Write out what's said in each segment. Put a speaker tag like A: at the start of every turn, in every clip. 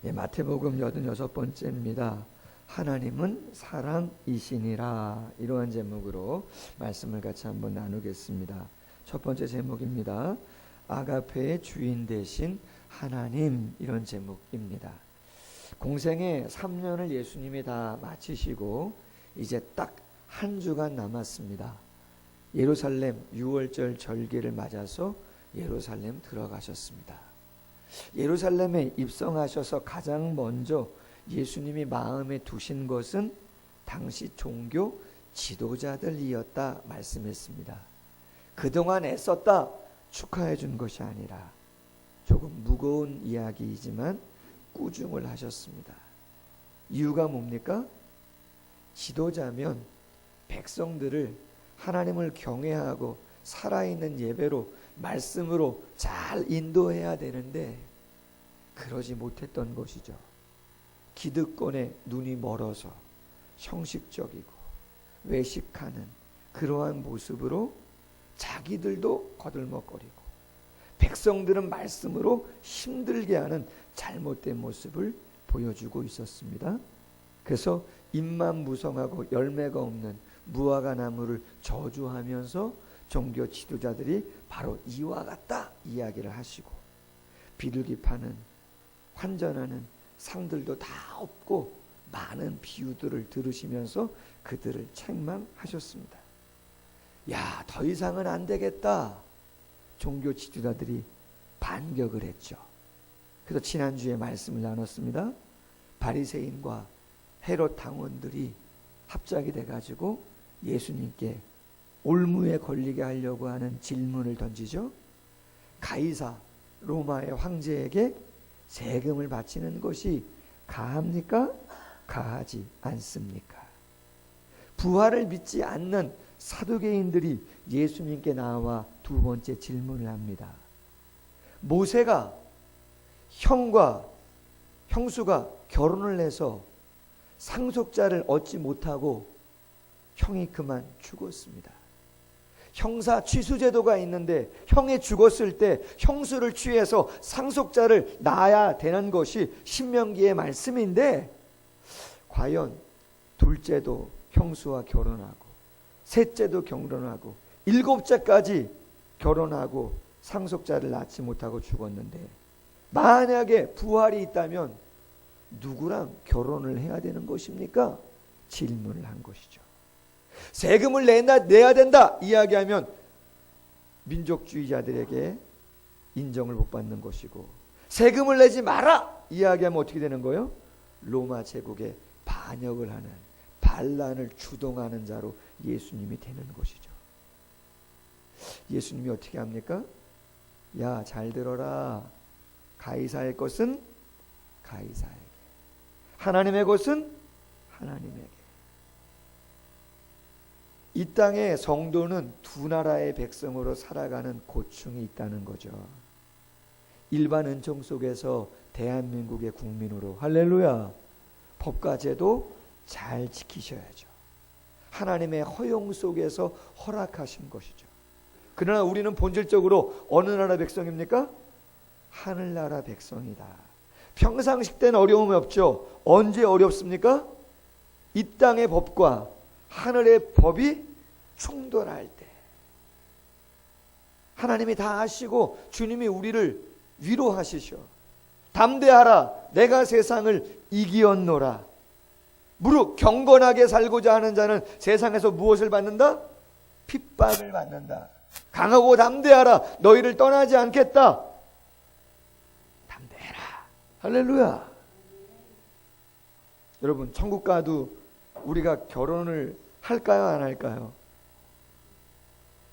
A: 마태복음 86번째입니다. 하나님은 사랑이시니라. 이러한 제목으로 말씀을 같이 한번 나누겠습니다. 첫 번째 제목입니다. 아가페의 주인 되신 하나님, 이런 제목입니다. 공생의 3년을 예수님이 다 마치시고 이제 딱 한 주간 남았습니다. 예루살렘 유월절 절기를 맞아서 예루살렘 들어가셨습니다. 예루살렘에 입성하셔서 가장 먼저 예수님이 마음에 두신 것은 당시 종교 지도자들이었다 말씀했습니다. 그동안 애썼다 축하해 준 것이 아니라 조금 무거운 이야기이지만 꾸중을 하셨습니다. 이유가 뭡니까? 지도자면 백성들을 하나님을 경외하고 살아있는 예배로 말씀으로 잘 인도해야 되는데 그러지 못했던 것이죠. 기득권에 눈이 멀어서 형식적이고 외식하는 그러한 모습으로 자기들도 거들먹거리고 백성들은 말씀으로 힘들게 하는 잘못된 모습을 보여주고 있었습니다. 그래서 잎만 무성하고 열매가 없는 무화과 나무를 저주하면서 종교 지도자들이 바로 이와 같다 이야기를 하시고 비둘기 파는 환전하는 상들도 다 없고 많은 비유들을 들으시면서 그들을 책망하셨습니다. 야, 더 이상은 안 되겠다. 종교 지도자들이 반격을 했죠. 그래서 지난주에 말씀을 나눴습니다. 바리새인과 헤롯 당원들이 합작이 돼가지고 예수님께 올무에 걸리게 하려고 하는 질문을 던지죠. 가이사 로마의 황제에게 세금을 바치는 것이 가합니까? 가하지 않습니까? 부활을 믿지 않는 사두개인들이 예수님께 나와 두 번째 질문을 합니다. 모세가 형수가 결혼을 해서 상속자를 얻지 못하고 형이 그만 죽었습니다. 형사 취수제도가 있는데 형이 죽었을 때 형수를 취해서 상속자를 낳아야 되는 것이 신명기의 말씀인데 과연 둘째도 형수와 결혼하고 셋째도 결혼하고 일곱째까지 결혼하고 상속자를 낳지 못하고 죽었는데 만약에 부활이 있다면 누구랑 결혼을 해야 되는 것입니까? 질문을 한 것이죠. 세금을 내야 된다 이야기하면 민족주의자들에게 인정을 못 받는 것이고 세금을 내지 마라 이야기하면 어떻게 되는 거예요? 로마 제국에 반역을 하는 반란을 주동하는 자로 예수님이 되는 것이죠. 예수님이 어떻게 합니까? 야, 잘 들어라. 가이사의 것은 가이사에게, 하나님의 것은 하나님에게. 이 땅의 성도는 두 나라의 백성으로 살아가는 고충이 있다는 거죠. 일반 은총 속에서 대한민국의 국민으로 할렐루야 법과 제도 잘 지키셔야죠. 하나님의 허용 속에서 허락하신 것이죠. 그러나 우리는 본질적으로 어느 나라 백성입니까? 하늘나라 백성이다. 평상시 때는 어려움이 없죠. 언제 어렵습니까? 이 땅의 법과 하늘의 법이 충돌할 때 하나님이 다 아시고 주님이 우리를 위로하시죠. 담대하라 내가 세상을 이기었노라. 무릇 경건하게 살고자 하는 자는 세상에서 무엇을 받는다? 핍박을 받는다. 강하고 담대하라 너희를 떠나지 않겠다. 담대해라. 할렐루야. 여러분 천국 가도 우리가 결혼을 할까요 안 할까요?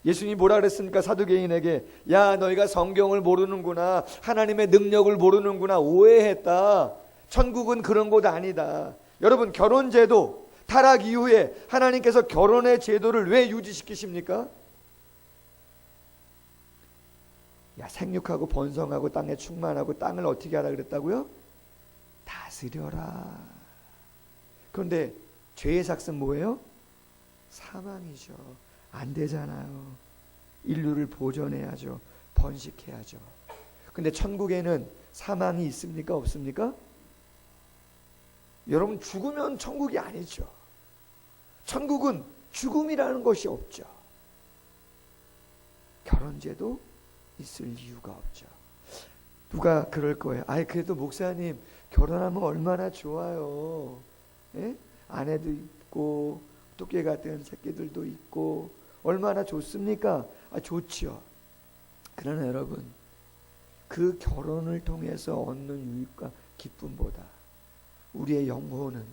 A: 예수님이 뭐라 그랬습니까? 사두개인에게 야 너희가 성경을 모르는구나, 하나님의 능력을 모르는구나, 오해했다. 천국은 그런 곳 아니다. 여러분 결혼제도 타락 이후에 하나님께서 결혼의 제도를 왜 유지시키십니까? 야 생육하고 번성하고 땅에 충만하고 땅을 어떻게 하라 그랬다고요? 다스려라. 그런데 죄의 삭은 뭐예요? 사망이죠. 안 되잖아요. 인류를 보존해야죠. 번식해야죠. 근데 천국에는 사망이 있습니까? 없습니까? 여러분, 죽으면 천국이 아니죠. 천국은 죽음이라는 것이 없죠. 결혼제도 있을 이유가 없죠. 누가 그럴 거예요. 아이, 그래도 목사님, 결혼하면 얼마나 좋아요. 예? 아내도 있고 토끼 같은 새끼들도 있고 얼마나 좋습니까? 아, 좋지요. 그러나 여러분, 그 결혼을 통해서 얻는 유익과 기쁨보다 우리의 영혼은,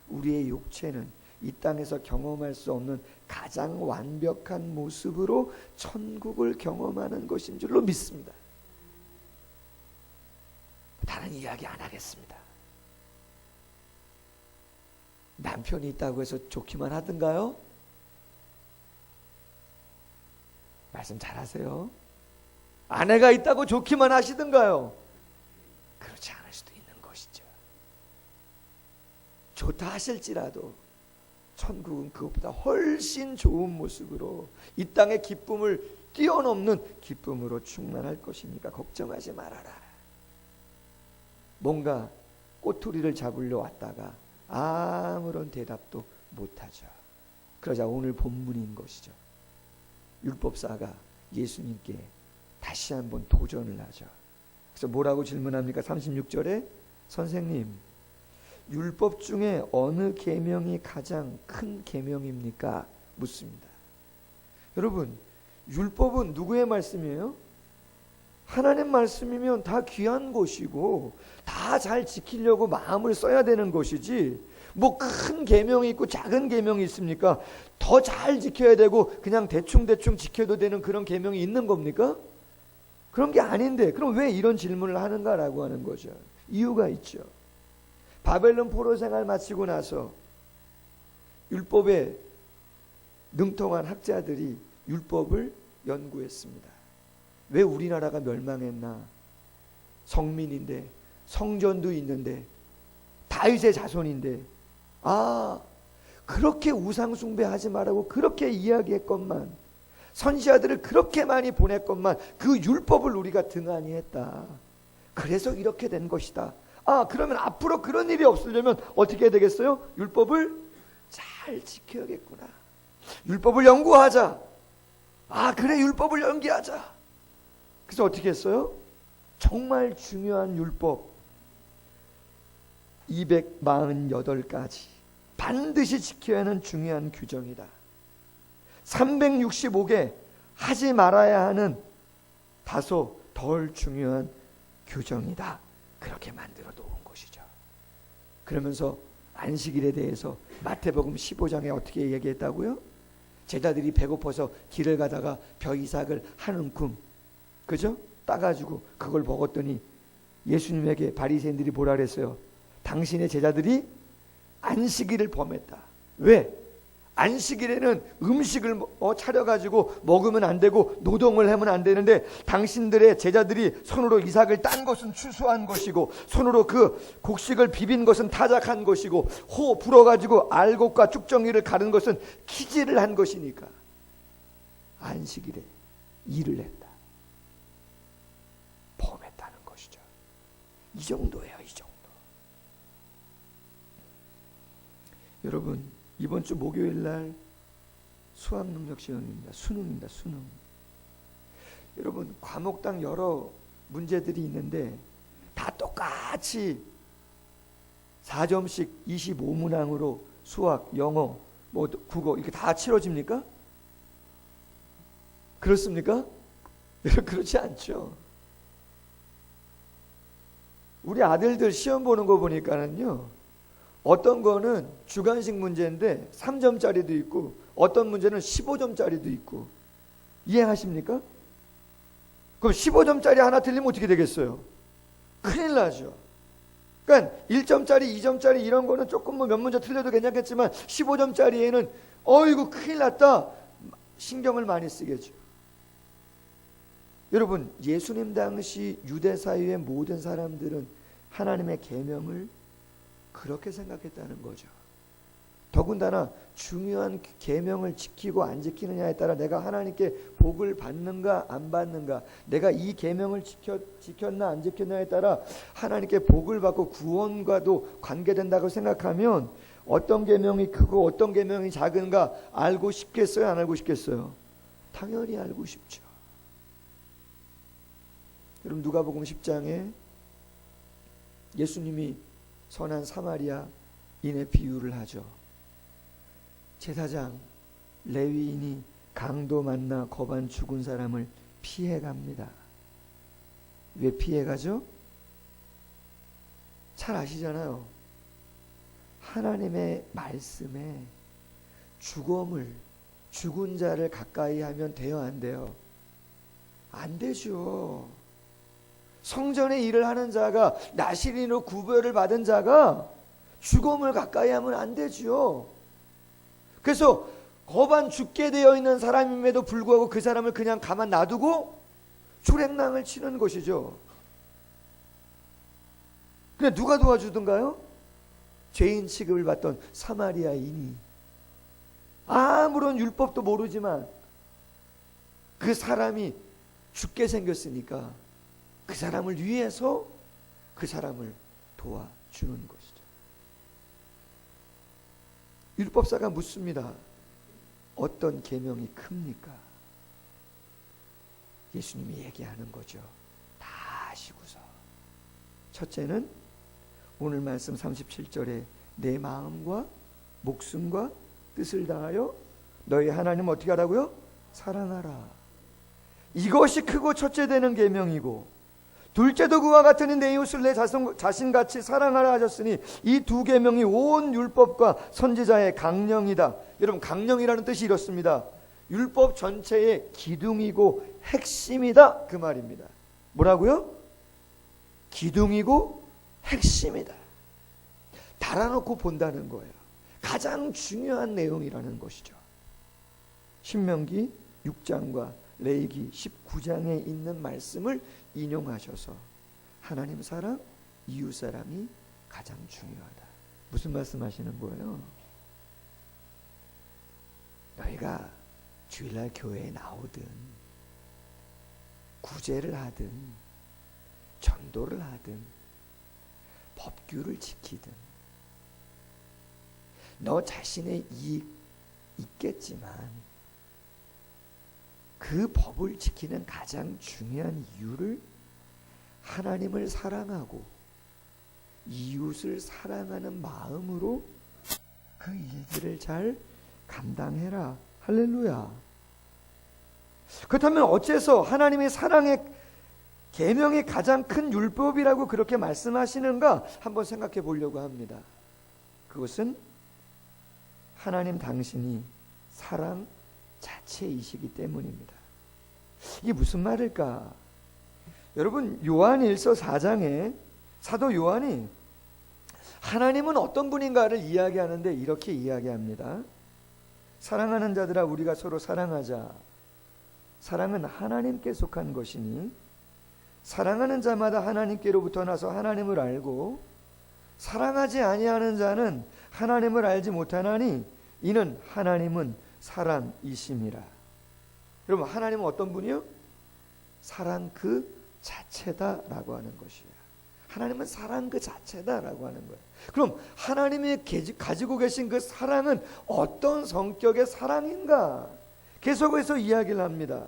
A: 우리의 육체는 이 땅에서 경험할 수 없는 가장 완벽한 모습으로 천국을 경험하는 것인 줄로 믿습니다. 다른 이야기 안 하겠습니다. 남편이 있다고 해서 좋기만 하던가요? 말씀 잘하세요. 아내가 있다고 좋기만 하시던가요? 그렇지 않을 수도 있는 것이죠. 좋다 하실지라도 천국은 그것보다 훨씬 좋은 모습으로 이 땅의 기쁨을 뛰어넘는 기쁨으로 충만할 것이니까 걱정하지 말아라. 뭔가 꼬투리를 잡으려 왔다가 아무런 대답도 못하죠. 그러자 오늘 본문인 것이죠. 율법사가 예수님께 다시 한번 도전을 하죠. 그래서 뭐라고 질문합니까? 36절에 선생님, 율법 중에 어느 계명이 가장 큰 계명입니까? 묻습니다. 여러분, 율법은 누구의 말씀이에요? 하나님 말씀이면 다 귀한 것이고 다 잘 지키려고 마음을 써야 되는 것이지, 뭐 큰 계명이 있고 작은 계명이 있습니까? 더 잘 지켜야 되고 그냥 대충대충 지켜도 되는 그런 계명이 있는 겁니까? 그런 게 아닌데 그럼 왜 이런 질문을 하는가라고 하는 거죠. 이유가 있죠. 바벨론 포로 생활 마치고 나서 율법에 능통한 학자들이 율법을 연구했습니다. 왜 우리나라가 멸망했나? 성민인데, 성전도 있는데, 다윗의 자손인데, 그렇게 우상숭배하지 말라고 그렇게 이야기했건만, 선지자들을 그렇게 많이 보냈건만 그 율법을 우리가 등한히 했다. 그래서 이렇게 된 것이다. 그러면 앞으로 그런 일이 없으려면 어떻게 해야 되겠어요? 율법을 잘 지켜야겠구나. 율법을 연구하자. 그래, 율법을 연기하자. 그래서 어떻게 했어요? 정말 중요한 율법 248가지 반드시 지켜야 하는 중요한 규정이다. 365개 하지 말아야 하는 다소 덜 중요한 규정이다. 그렇게 만들어 놓은 것이죠. 그러면서 안식일에 대해서 마태복음 15장에 어떻게 얘기했다고요? 제자들이 배고파서 길을 가다가 벼이삭을 한 움큼, 그죠? 따가지고 그걸 먹었더니 예수님에게 바리새인들이 뭐라 그랬어요? 당신의 제자들이 안식일을 범했다. 왜? 안식일에는 음식을 차려가지고 먹으면 안 되고 노동을 하면 안 되는데 당신들의 제자들이 손으로 이삭을 딴 것은 추수한 것이고 손으로 그 곡식을 비빈 것은 타작한 것이고 호 불어가지고 알곡과 쭉정이를 가른 것은 키질을 한 것이니까 안식일에 일을 했다. 범했다는 것이죠. 이 정도예요. 이 정도. 여러분, 이번 주 목요일 날 수학 능력 시험입니다. 수능입니다. 수능. 여러분, 과목당 여러 문제들이 있는데 다 똑같이 4점씩 25문항으로 수학, 영어, 국어 이렇게 다 치러집니까? 그렇습니까? 그렇지 않죠. 우리 아들들 시험 보는 거 보니까는요, 어떤 거는 주관식 문제인데 3점짜리도 있고 어떤 문제는 15점짜리도 있고. 이해하십니까? 그럼 15점짜리 하나 틀리면 어떻게 되겠어요? 큰일 나죠. 그러니까 1점짜리, 2점짜리 이런 거는 조금 몇 문제 틀려도 괜찮겠지만 15점짜리에는 어이구 큰일 났다. 신경을 많이 쓰겠죠. 여러분, 예수님 당시 유대 사회의 모든 사람들은 하나님의 계명을 그렇게 생각했다는 거죠. 더군다나 중요한 계명을 지키고 안 지키느냐에 따라 내가 하나님께 복을 받는가 안 받는가, 내가 이 계명을 지켰나 안 지켰냐에 따라 하나님께 복을 받고 구원과도 관계된다고 생각하면 어떤 계명이 크고 어떤 계명이 작은가 알고 싶겠어요, 안 알고 싶겠어요? 당연히 알고 싶죠. 여러분, 누가복음 10장에 예수님이 선한 사마리아인의 비유를 하죠. 제사장 레위인이 강도 만나 거반 죽은 사람을 피해갑니다. 왜 피해가죠? 잘 아시잖아요. 하나님의 말씀에 죽은 자를 가까이 하면 돼요, 안 돼요? 안 되죠. 성전의 일을 하는 자가, 나실인으로 구별을 받은 자가 죽음을 가까이 하면 안 되죠. 그래서 거반 죽게 되어 있는 사람임에도 불구하고 그 사람을 그냥 가만 놔두고 출행랑을 치는 것이죠. 근데 누가 도와주던가요? 죄인 취급을 받던 사마리아인이, 아무런 율법도 모르지만 그 사람이 죽게 생겼으니까 그 사람을 위해서 그 사람을 도와주는 것이죠. 율법사가 묻습니다. 어떤 계명이 큽니까? 예수님이 얘기하는 거죠. 다 아시고서. 첫째는 오늘 말씀 37절에 내 마음과 목숨과 뜻을 다하여 너희 하나님 어떻게 하라고요? 사랑하라. 이것이 크고 첫째 되는 계명이고, 둘째도 그와 같으니 내 이웃을 내 자신같이 사랑하라 하셨으니 이 두 계명이 온 율법과 선지자의 강령이다. 여러분, 강령이라는 뜻이 이렇습니다. 율법 전체의 기둥이고 핵심이다, 그 말입니다. 뭐라고요? 기둥이고 핵심이다. 달아놓고 본다는 거예요. 가장 중요한 내용이라는 것이죠. 신명기 6장과 레위기 19장에 있는 말씀을 인용하셔서 하나님 사랑, 이웃 사랑이 가장 중요하다. 무슨 말씀하시는 거예요? 너희가 주일날 교회에 나오든 구제를 하든 전도를 하든 법규를 지키든 너 자신의 이익 있겠지만 그 법을 지키는 가장 중요한 이유를 하나님을 사랑하고 이웃을 사랑하는 마음으로 그 일들을 잘 감당해라. 할렐루야. 그렇다면 어째서 하나님의 사랑의 계명이 가장 큰 율법이라고 그렇게 말씀하시는가 한번 생각해 보려고 합니다. 그것은 하나님 당신이 사랑 자체이시기 때문입니다. 이게 무슨 말일까? 여러분, 요한일서 4장에 사도 요한이 하나님은 어떤 분인가를 이야기하는데 이렇게 이야기합니다. 사랑하는 자들아, 우리가 서로 사랑하자. 사랑은 하나님께 속한 것이니 사랑하는 자마다 하나님께로부터 나서 하나님을 알고 사랑하지 아니하는 자는 하나님을 알지 못하나니 이는 하나님은 사랑이심이라. 여러분, 하나님은 어떤 분이요? 사랑 그 자체다라고 하는 것이에요. 하나님은 사랑 그 자체다라고 하는 거예요. 그럼 하나님이 가지고 계신 그 사랑은 어떤 성격의 사랑인가? 계속해서 이야기를 합니다.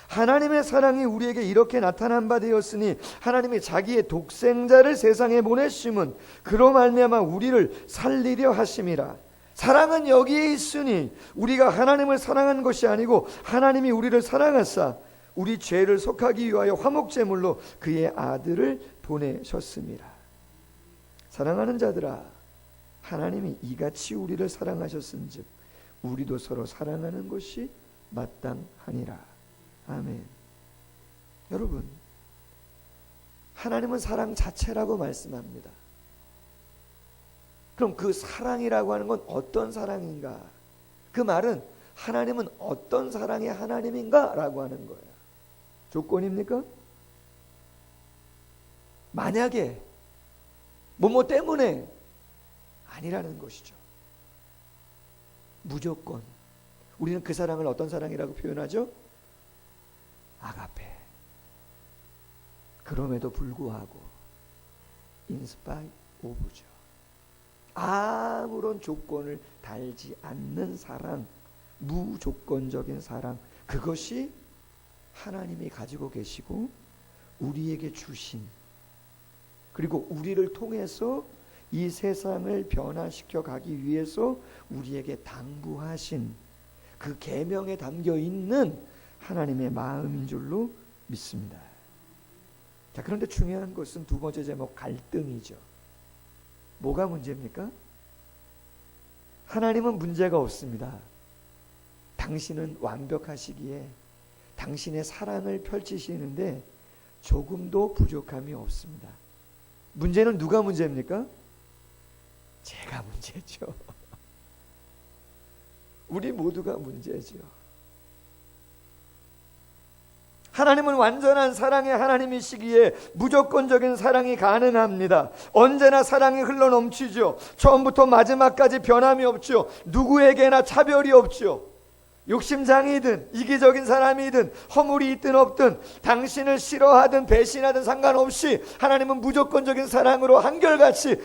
A: 하나님의 사랑이 우리에게 이렇게 나타난 바 되었으니 하나님이 자기의 독생자를 세상에 보내심은 그로 말미암아 우리를 살리려 하심이라. 사랑은 여기에 있으니 우리가 하나님을 사랑한 것이 아니고 하나님이 우리를 사랑하사 우리 죄를 속하기 위하여 화목제물로 그의 아들을 보내셨습니다. 사랑하는 자들아, 하나님이 이같이 우리를 사랑하셨은즉 우리도 서로 사랑하는 것이 마땅하니라. 아멘. 여러분, 하나님은 사랑 자체라고 말씀합니다. 그럼 그 사랑이라고 하는 건 어떤 사랑인가? 그 말은 하나님은 어떤 사랑의 하나님인가? 라고 하는 거예요. 조건입니까? 만약에 뭐뭐 때문에 아니라는 것이죠. 무조건. 우리는 그 사랑을 어떤 사랑이라고 표현하죠? 아가페. 그럼에도 불구하고 in spite of죠. 아무런 조건을 달지 않는 사랑, 무조건적인 사랑, 그것이 하나님이 가지고 계시고 우리에게 주신, 그리고 우리를 통해서 이 세상을 변화시켜 가기 위해서 우리에게 당부하신 그 계명에 담겨 있는 하나님의 마음인 줄로 믿습니다. 자, 그런데 중요한 것은 두 번째 제목, 갈등이죠. 뭐가 문제입니까? 하나님은 문제가 없습니다. 당신은 완벽하시기에 당신의 사랑을 펼치시는데 조금도 부족함이 없습니다. 문제는 누가 문제입니까? 제가 문제죠. 우리 모두가 문제죠. 하나님은 완전한 사랑의 하나님이시기에 무조건적인 사랑이 가능합니다. 언제나 사랑이 흘러넘치죠. 처음부터 마지막까지 변함이 없죠. 누구에게나 차별이 없죠. 욕심장이든 이기적인 사람이든 허물이 있든 없든 당신을 싫어하든 배신하든 상관없이 하나님은 무조건적인 사랑으로 한결같이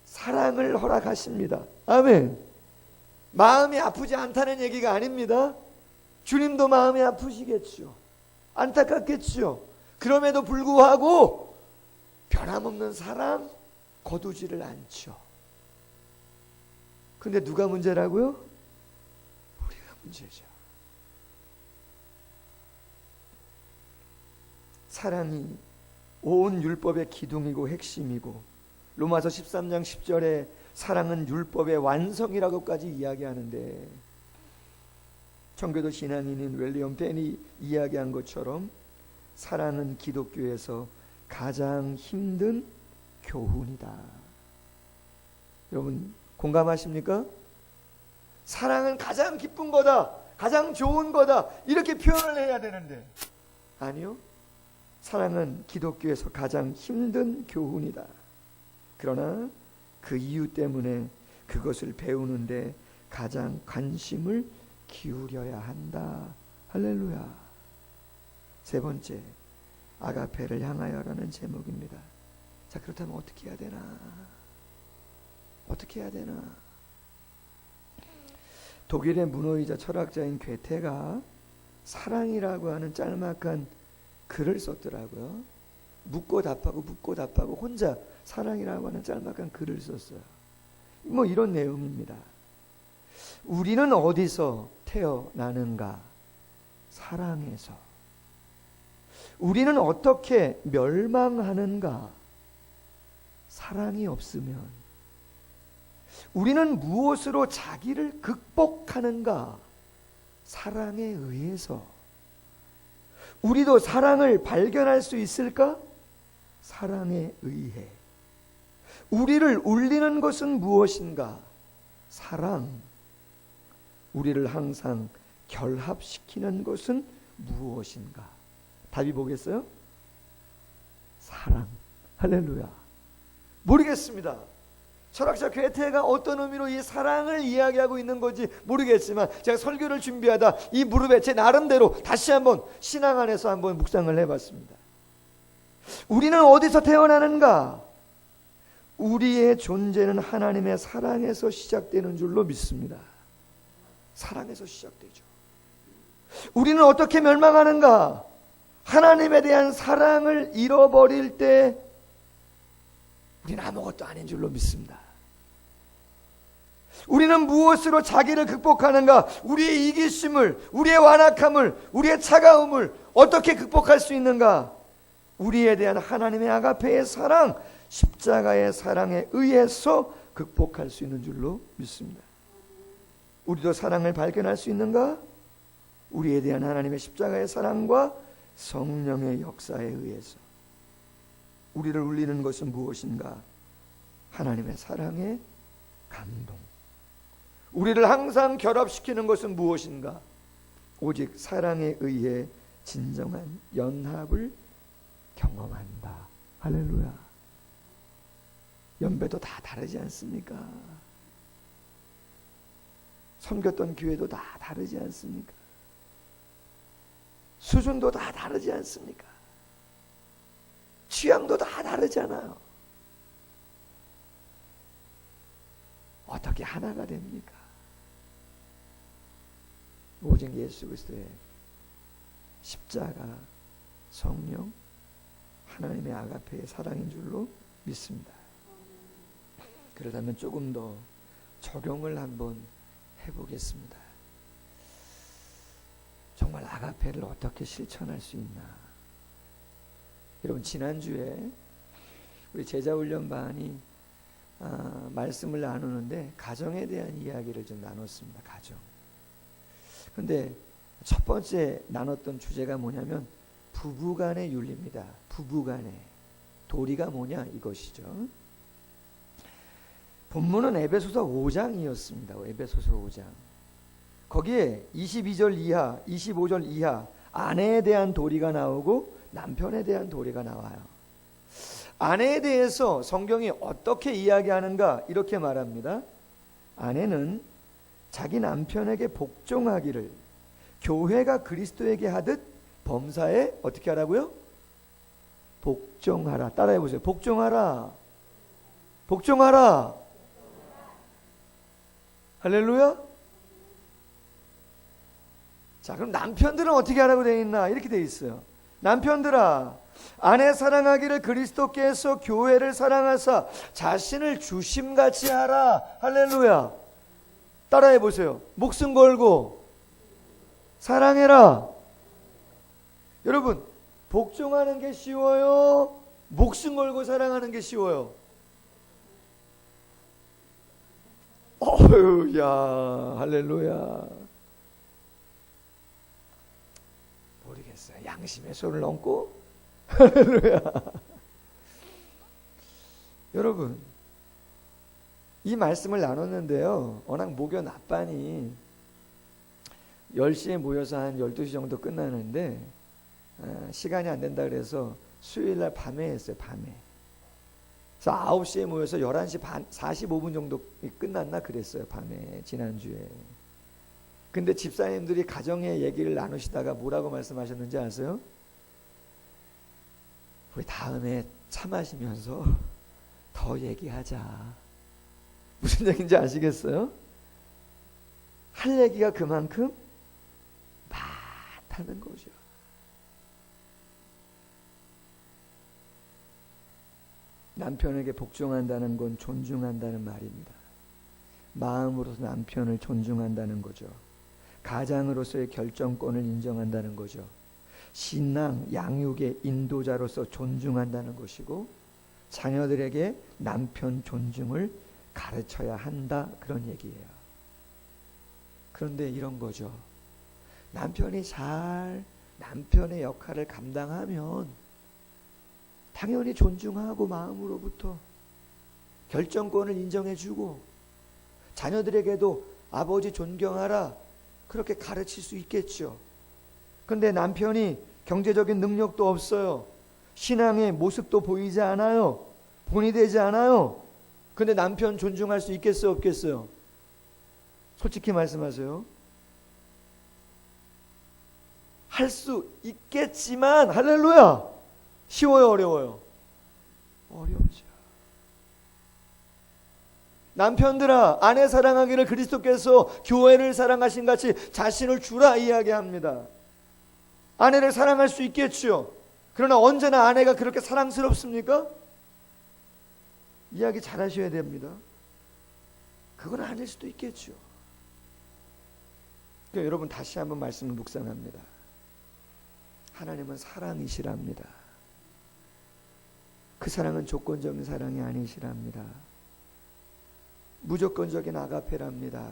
A: 사랑을 허락하십니다. 아멘. 마음이 아프지 않다는 얘기가 아닙니다. 주님도 마음이 아프시겠죠. 안타깝겠죠. 그럼에도 불구하고 변함없는 사랑 거두지를 않죠. 근데 누가 문제라고요? 우리가 문제죠. 사랑이 온 율법의 기둥이고 핵심이고, 로마서 13장 10절에 사랑은 율법의 완성이라고까지 이야기하는데, 청교도 신앙인인 윌리엄 펜이 이야기한 것처럼 사랑은 기독교에서 가장 힘든 교훈이다. 여러분 공감하십니까? 사랑은 가장 기쁜 거다, 가장 좋은 거다, 이렇게 표현을 해야 되는데 아니요, 사랑은 기독교에서 가장 힘든 교훈이다. 그러나 그 이유 때문에 그것을 배우는데 가장 관심을 기울여야 한다. 할렐루야. 세 번째, 아가페를 향하여라는 제목입니다. 자, 그렇다면 어떻게 해야 되나? 어떻게 해야 되나? 독일의 문호이자 철학자인 괴테가 사랑이라고 하는 짤막한 글을 썼더라고요. 묻고 답하고 혼자 사랑이라고 하는 짤막한 글을 썼어요. 뭐 이런 내용입니다. 우리는 어디서 태어나는가? 사랑에서. 우리는 어떻게 멸망하는가? 사랑이 없으면. 우리는 무엇으로 자기를 극복하는가? 사랑에 의해서. 우리도 사랑을 발견할 수 있을까? 사랑에 의해. 우리를 울리는 것은 무엇인가? 사랑. 우리를 항상 결합시키는 것은 무엇인가? 답이 뭐겠어요? 사랑. 할렐루야. 모르겠습니다. 철학자 괴테가 어떤 의미로 이 사랑을 이야기하고 있는 건지 모르겠지만, 제가 설교를 준비하다 이 무릎에 제 나름대로 다시 한번 신앙 안에서 한번 묵상을 해봤습니다. 우리는 어디서 태어나는가? 우리의 존재는 하나님의 사랑에서 시작되는 줄로 믿습니다. 사랑에서 시작되죠. 우리는 어떻게 멸망하는가? 하나님에 대한 사랑을 잃어버릴 때 우리는 아무것도 아닌 줄로 믿습니다. 우리는 무엇으로 자기를 극복하는가? 우리의 이기심을, 우리의 완악함을, 우리의 차가움을 어떻게 극복할 수 있는가? 우리에 대한 하나님의 아가페의 사랑, 십자가의 사랑에 의해서 극복할 수 있는 줄로 믿습니다. 우리도 사랑을 발견할 수 있는가? 우리에 대한 하나님의 십자가의 사랑과 성령의 역사에 의해서. 우리를 울리는 것은 무엇인가? 하나님의 사랑의 감동. 우리를 항상 결합시키는 것은 무엇인가? 오직 사랑에 의해 진정한 연합을 경험한다. 할렐루야. 연배도 다 다르지 않습니까? 섬겼던 교회도 다 다르지 않습니까? 수준도 다 다르지 않습니까? 취향도 다 다르잖아요. 어떻게 하나가 됩니까? 오직 예수 그리스도의 십자가, 성령, 하나님의 아가페의 사랑인 줄로 믿습니다. 그렇다면 조금 더 적용을 한번 해보겠습니다. 정말 아가페를 어떻게 실천할 수 있나? 여러분, 지난주에 우리 제자훈련반이 말씀을 나누는데 가정에 대한 이야기를 좀 나눴습니다. 가정. 그런데 첫 번째 나눴던 주제가 뭐냐면 부부간의 윤리입니다. 부부간의 도리가 뭐냐 이것이죠. 본문은 에베소서 5장이었습니다. 에베소서 5장. 거기에 22절 이하, 25절 이하 아내에 대한 도리가 나오고 남편에 대한 도리가 나와요. 아내에 대해서 성경이 어떻게 이야기하는가 이렇게 말합니다. 아내는 자기 남편에게 복종하기를 교회가 그리스도에게 하듯 범사에 어떻게 하라고요? 복종하라. 따라해 보세요. 복종하라. 복종하라. 할렐루야. 자, 그럼 남편들은 어떻게 하라고 되어 있나? 이렇게 되어 있어요. 남편들아, 아내 사랑하기를 그리스도께서 교회를 사랑하사 자신을 주심같이 하라. 할렐루야. 따라해 보세요. 목숨 걸고 사랑해라. 여러분, 복종하는 게 쉬워요? 목숨 걸고 사랑하는 게 쉬워요? 어휴, 야, 할렐루야. 모르겠어요. 양심에 손을 얹고 할렐루야. 여러분, 이 말씀을 나눴는데요, 워낙 목요 낮반이 10시에 모여서 한 12시 정도 끝나는데 시간이 안 된다 그래서 수요일날 밤에 했어요. 밤에. 그래서 9시에 모여서 11시 반 45분 정도 끝났나 그랬어요. 밤에 지난주에. 근데 집사님들이 가정의 얘기를 나누시다가 뭐라고 말씀하셨는지 아세요? 우리 다음에 차 마시면서 더 얘기하자. 무슨 얘기인지 아시겠어요? 할 얘기가 그만큼 많다는 거죠. 남편에게 복종한다는 건 존중한다는 말입니다. 마음으로서 남편을 존중한다는 거죠. 가장으로서의 결정권을 인정한다는 거죠. 신랑, 양육의 인도자로서 존중한다는 것이고, 자녀들에게 남편 존중을 가르쳐야 한다, 그런 얘기예요. 그런데 이런 거죠. 남편이 잘 남편의 역할을 감당하면 당연히 존중하고 마음으로부터 결정권을 인정해주고 자녀들에게도 아버지 존경하라 그렇게 가르칠 수 있겠죠. 그런데 남편이 경제적인 능력도 없어요. 신앙의 모습도 보이지 않아요. 본이 되지 않아요. 그런데 남편 존중할 수 있겠어요, 없겠어요? 솔직히 말씀하세요. 할 수 있겠지만 할렐루야. 쉬워요, 어려워요? 어렵죠. 남편들아, 아내 사랑하기를 그리스도께서 교회를 사랑하신 같이 자신을 주라 이야기합니다. 아내를 사랑할 수 있겠죠. 그러나 언제나 아내가 그렇게 사랑스럽습니까? 이야기 잘 하셔야 됩니다. 그건 아닐 수도 있겠죠. 그러니까 여러분, 다시 한번 말씀을 묵상합니다. 하나님은 사랑이시랍니다. 그 사랑은 조건적인 사랑이 아니시랍니다. 무조건적인 아가페랍니다.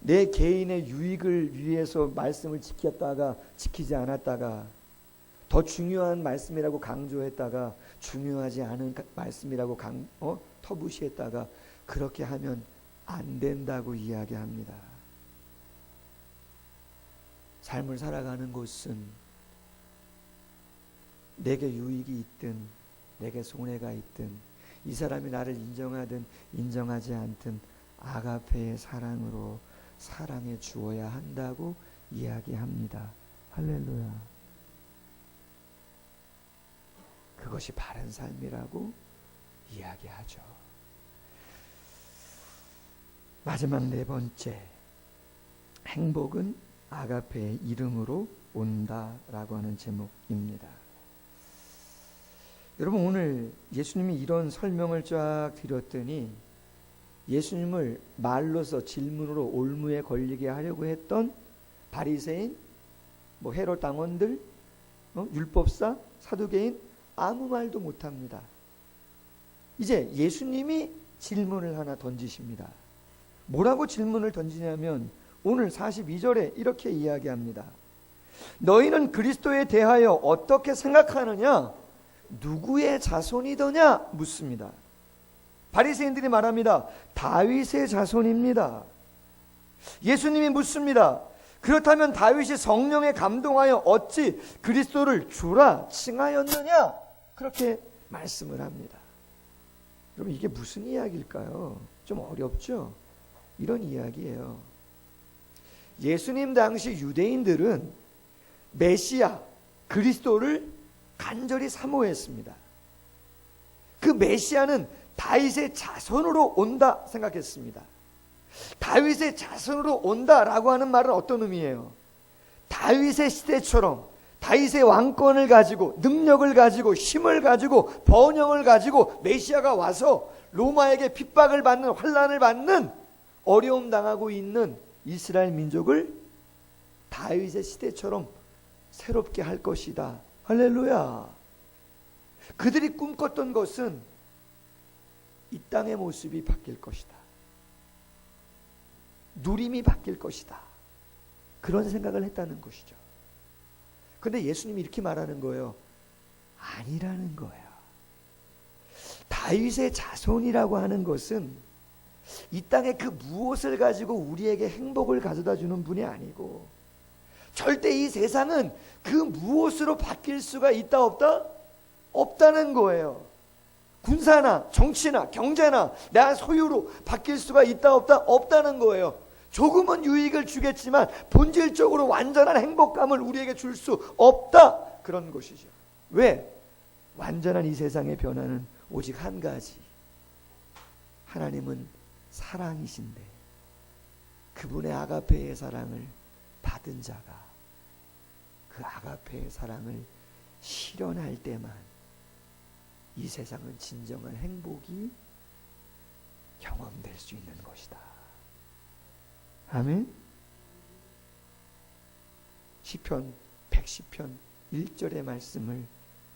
A: 내 개인의 유익을 위해서 말씀을 지켰다가 지키지 않았다가, 더 중요한 말씀이라고 강조했다가 중요하지 않은 말씀이라고 터부시했다가, 그렇게 하면 안 된다고 이야기합니다. 삶을 살아가는 곳은 내게 유익이 있든 내게 손해가 있든, 이 사람이 나를 인정하든 인정하지 않든 아가페의 사랑으로 사랑해 주어야 한다고 이야기합니다. 할렐루야. 그것이 바른 삶이라고 이야기하죠. 마지막 네 번째, 행복은 아가페의 이름으로 온다라고 하는 제목입니다. 여러분, 오늘 예수님이 이런 설명을 쫙 드렸더니 예수님을 말로서 질문으로 올무에 걸리게 하려고 했던 바리새인, 헤롯 당원들, 율법사, 사두개인 아무 말도 못합니다. 이제 예수님이 질문을 하나 던지십니다. 뭐라고 질문을 던지냐면 오늘 42절에 이렇게 이야기합니다. 너희는 그리스도에 대하여 어떻게 생각하느냐? 누구의 자손이더냐? 묻습니다. 바리새인들이 말합니다. 다윗의 자손입니다. 예수님이 묻습니다. 그렇다면 다윗이 성령에 감동하여 어찌 그리스도를 주라 칭하였느냐? 그렇게 말씀을 합니다. 여러분, 이게 무슨 이야기일까요? 좀 어렵죠? 이런 이야기예요. 예수님 당시 유대인들은 메시아, 그리스도를 간절히 사모했습니다. 그 메시아는 다윗의 자손으로 온다 생각했습니다. 다윗의 자손으로 온다라고 하는 말은 어떤 의미예요? 다윗의 시대처럼 다윗의 왕권을 가지고 능력을 가지고 힘을 가지고 번영을 가지고 메시아가 와서 로마에게 핍박을 받는, 환난을 받는, 어려움 당하고 있는 이스라엘 민족을 다윗의 시대처럼 새롭게 할 것이다. 할렐루야. 그들이 꿈꿨던 것은 이 땅의 모습이 바뀔 것이다. 누림이 바뀔 것이다. 그런 생각을 했다는 것이죠. 그런데 예수님이 이렇게 말하는 거예요. 아니라는 거예요. 다윗의 자손이라고 하는 것은 이 땅에 그 무엇을 가지고 우리에게 행복을 가져다 주는 분이 아니고 절대 이 세상은 그 무엇으로 바뀔 수가 있다 없다? 없다는 거예요. 군사나 정치나 경제나 내 소유로 바뀔 수가 있다 없다? 없다는 거예요. 조금은 유익을 주겠지만 본질적으로 완전한 행복감을 우리에게 줄 수 없다. 그런 것이죠. 왜? 완전한 이 세상의 변화는 오직 한 가지. 하나님은 사랑이신데 그분의 아가페의 사랑을 받은 자가 그 아가페의 사랑을 실현할 때만 이 세상은 진정한 행복이 경험될 수 있는 것이다. 아멘. 시편 110편 1절의 말씀을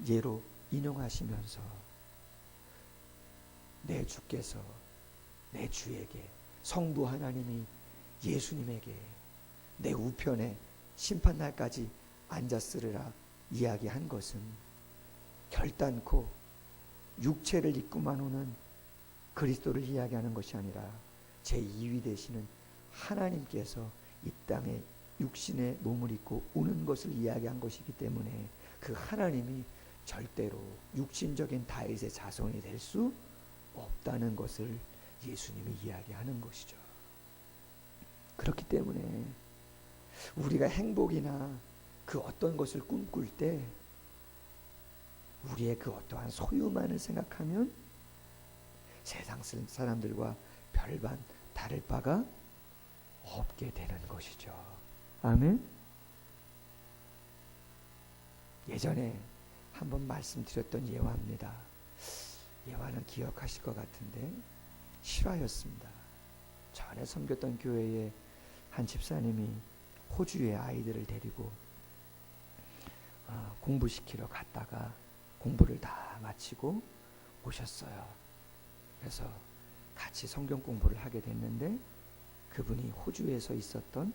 A: 예로 인용하시면서 내 주께서 내 주에게 성부 하나님이 예수님에게 내 우편에 심판날까지 앉았으리라 이야기한 것은 결단코 육체를 입고만 오는 그리스도를 이야기하는 것이 아니라 제2위 되시는 하나님께서 이 땅에 육신의 몸을 입고 오는 것을 이야기한 것이기 때문에 그 하나님이 절대로 육신적인 다윗의 자손이 될 수 없다는 것을 예수님이 이야기하는 것이죠. 그렇기 때문에 우리가 행복이나 그 어떤 것을 꿈꿀 때 우리의 그 어떠한 소유만을 생각하면 세상 사람들과 별반 다를 바가 없게 되는 것이죠. 아멘. 예전에 한번 말씀드렸던 예화입니다. 예화는 기억하실 것 같은데 실화였습니다. 전에 섬겼던 교회에 한 집사님이 호주에 아이들을 데리고 공부시키러 갔다가 공부를 다 마치고 오셨어요. 그래서 같이 성경 공부를 하게 됐는데 그분이 호주에서 있었던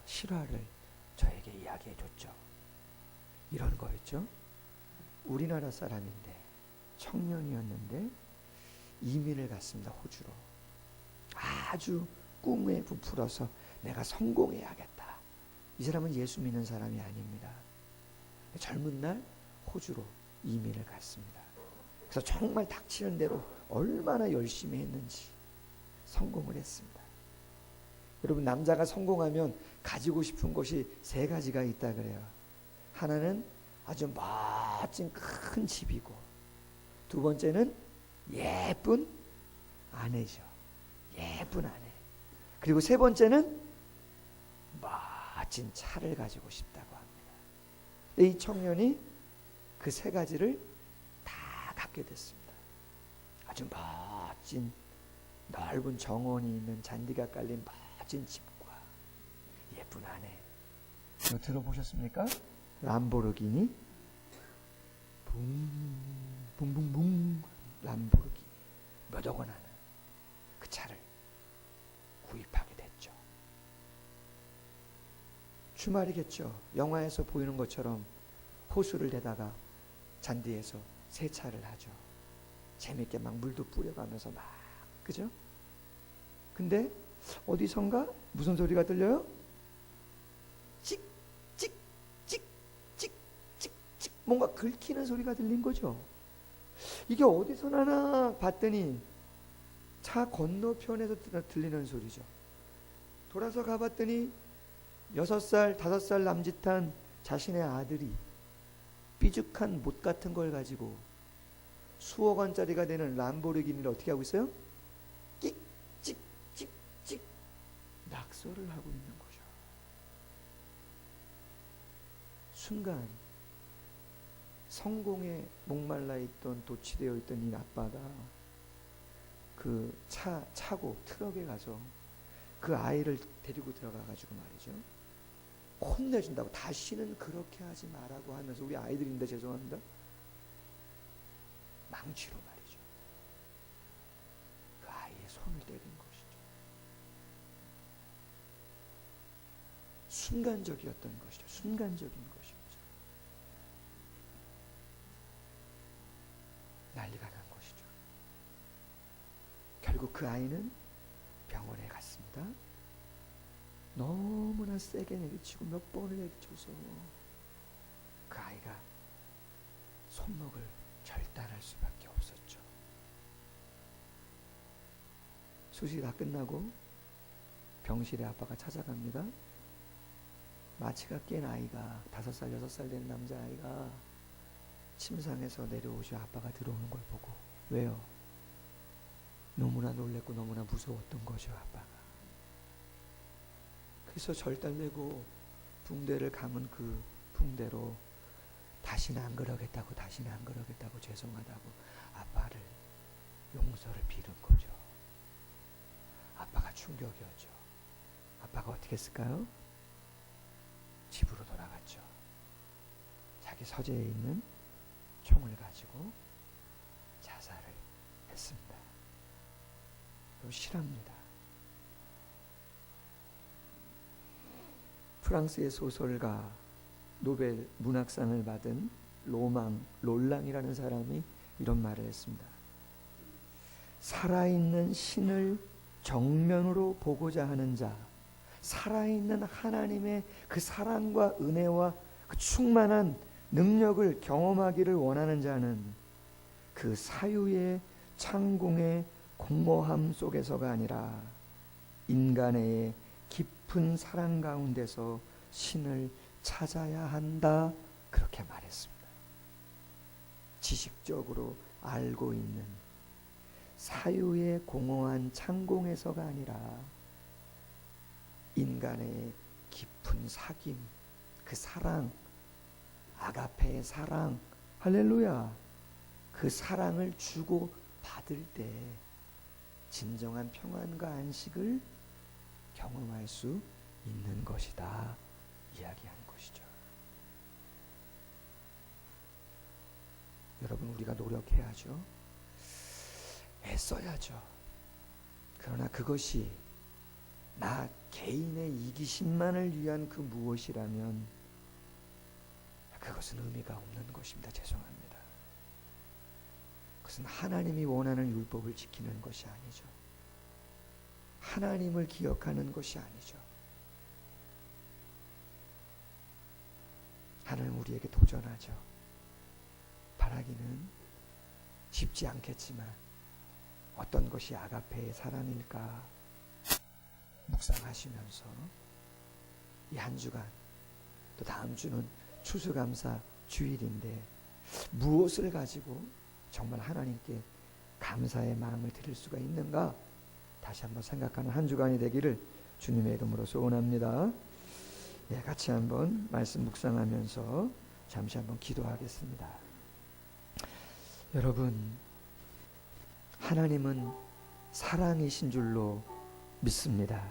A: 실화를 저에게 이야기해 줬죠. 이런 거였죠. 우리나라 사람인데 청년이었는데 이민을 갔습니다. 호주로. 아주 꿈에 부풀어서 내가 성공해야겠다. 이 사람은 예수 믿는 사람이 아닙니다. 젊은 날 호주로 이민을 갔습니다. 그래서 정말 닥치는 대로 얼마나 열심히 했는지 성공을 했습니다. 여러분, 남자가 성공하면 가지고 싶은 것이 세 가지가 있다 그래요. 하나는 아주 멋진 큰 집이고, 두 번째는 예쁜 아내죠. 예쁜 아내. 그리고 세 번째는 멋진 차를 가지고 싶다고 합니다. 근데 이 청년이 그 세 가지를 다 갖게 됐습니다. 아주 멋진 넓은 정원이 있는 잔디가 깔린 멋진 집과 예쁜 아내. 이거 들어보셨습니까? 람보르기니, 붕붕붕붕 람보르기니, 몇 억 원 하는 그 차를 구입하게 됐죠. 주말이겠죠. 영화에서 보이는 것처럼 호수를 대다가 잔디에서 세차를 하죠. 재밌게 막 물도 뿌려가면서 막, 그죠? 근데 어디선가 무슨 소리가 들려요? 찍, 찍, 찍, 찍, 찍, 찍, 뭔가 긁히는 소리가 들린 거죠. 이게 어디서 나나 봤더니 차 건너편에서 들리는 소리죠. 돌아서 가봤더니 6살, 5살 남짓한 자신의 아들이 삐죽한 못 같은 걸 가지고 수억 원짜리가 되는 람보르기니를 어떻게 하고 있어요? 끽, 찍, 찍, 찍 낙서를 하고 있는 거죠. 순간 성공에 목말라 있던, 도취되어 있던 이 아빠가 그 차고 트럭에 가서 그 아이를 데리고 들어가 가지고 말이죠, 혼내준다고, 다시는 그렇게 하지 마라고 하면서, 우리 아이들인데 죄송합니다, 망치로 말이죠, 그 아이의 손을 때린 것이죠. 순간적이었던 것이죠. 순간적인 것이었죠. 난리가 난 것이죠. 결국 그 아이는 병원에 갔습니다. 너무나 세게 내리치고 몇 번을 내리쳐서 그 아이가 손목을 절단할 수밖에 없었죠. 수술이 다 끝나고 병실에 아빠가 찾아갑니다. 마취가 깬 아이가, 5살, 6살 된 남자아이가 침상에서 내려오죠. 아빠가 들어오는 걸 보고. 왜요? 너무나 놀랬고 너무나 무서웠던 거죠, 아빠가. 그래서 절단내고 붕대를 감은 그 붕대로 다시는 안 그러겠다고, 다시는 안 그러겠다고, 죄송하다고 아빠를 용서를 빌은 거죠. 아빠가 충격이었죠. 아빠가 어떻게 했을까요? 집으로 돌아갔죠. 자기 서재에 있는 총을 가지고 자살을 했습니다. 너무 실합니다. 프랑스의 소설가, 노벨 문학상을 받은 롤랑이라는 사람이 이런 말을 했습니다. 살아있는 신을 정면으로 보고자 하는 자, 살아있는 하나님의 그 사랑과 은혜와 그 충만한 능력을 경험하기를 원하는 자는 그 사유의 창공의 공허함 속에서가 아니라 인간의 깊은 사랑 가운데서 신을 찾아야 한다, 그렇게 말했습니다. 지식적으로 알고 있는 사유의 공허한 창공에서가 아니라 인간의 깊은 사귐, 그 사랑, 아가페의 사랑, 할렐루야, 그 사랑을 주고 받을 때 진정한 평안과 안식을 경험할 수 있는 것이다, 이야기하는 것이죠. 여러분, 우리가 노력해야죠. 애써야죠. 그러나 그것이 나 개인의 이기심만을 위한 그 무엇이라면 그것은 의미가 없는 것입니다. 죄송합니다. 그것은 하나님이 원하는 율법을 지키는 것이 아니죠. 하나님을 기억하는 것이 아니죠. 하나님 우리에게 도전하죠. 바라기는 쉽지 않겠지만 어떤 것이 아가페의 사랑일까 묵상하시면서 이 한 주간, 또 다음 주는 추수감사 주일인데 무엇을 가지고 정말 하나님께 감사의 마음을 드릴 수가 있는가 다시 한번 생각하는 한 주간이 되기를 주님의 이름으로 소원합니다. 예, 같이 한번 말씀 묵상하면서 잠시 한번 기도하겠습니다. 여러분, 하나님은 사랑이신 줄로 믿습니다.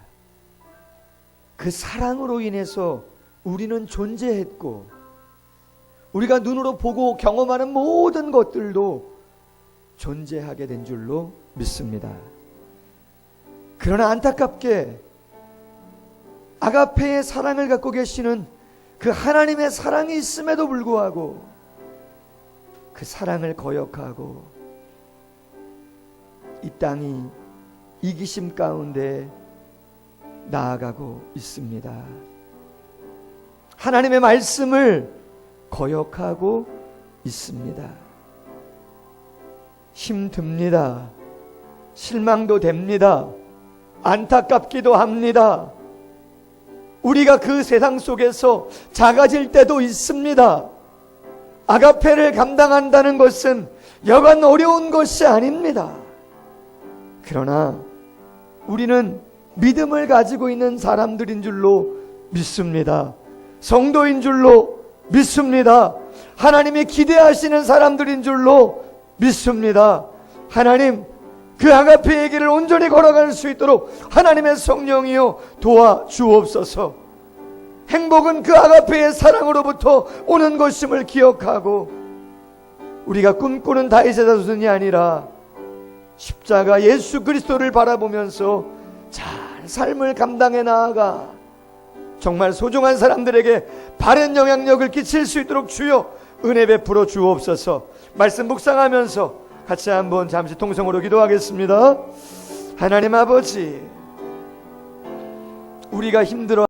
A: 그 사랑으로 인해서 우리는 존재했고 우리가 눈으로 보고 경험하는 모든 것들도 존재하게 된 줄로 믿습니다. 그러나 안타깝게 아가페의 사랑을 갖고 계시는 그 하나님의 사랑이 있음에도 불구하고 그 사랑을 거역하고 이 땅이 이기심 가운데 나아가고 있습니다. 하나님의 말씀을 거역하고 있습니다. 힘듭니다. 실망도 됩니다. 안타깝기도 합니다. 우리가 그 세상 속에서 작아질 때도 있습니다. 아가페를 감당한다는 것은 여간 어려운 것이 아닙니다. 그러나 우리는 믿음을 가지고 있는 사람들인 줄로 믿습니다. 성도인 줄로 믿습니다. 하나님이 기대하시는 사람들인 줄로 믿습니다. 하나님, 그 아가페의 길을 온전히 걸어갈 수 있도록 하나님의 성령이여 도와주옵소서. 행복은 그 아가페의 사랑으로부터 오는 것임을 기억하고 우리가 꿈꾸는 다윗의 자손이 아니라 십자가 예수 그리스도를 바라보면서 잘 삶을 감당해 나아가 정말 소중한 사람들에게 바른 영향력을 끼칠 수 있도록 주여 은혜 베풀어 주옵소서. 말씀 묵상하면서 같이 한번 잠시 통성으로 기도하겠습니다. 하나님 아버지, 우리가 힘들어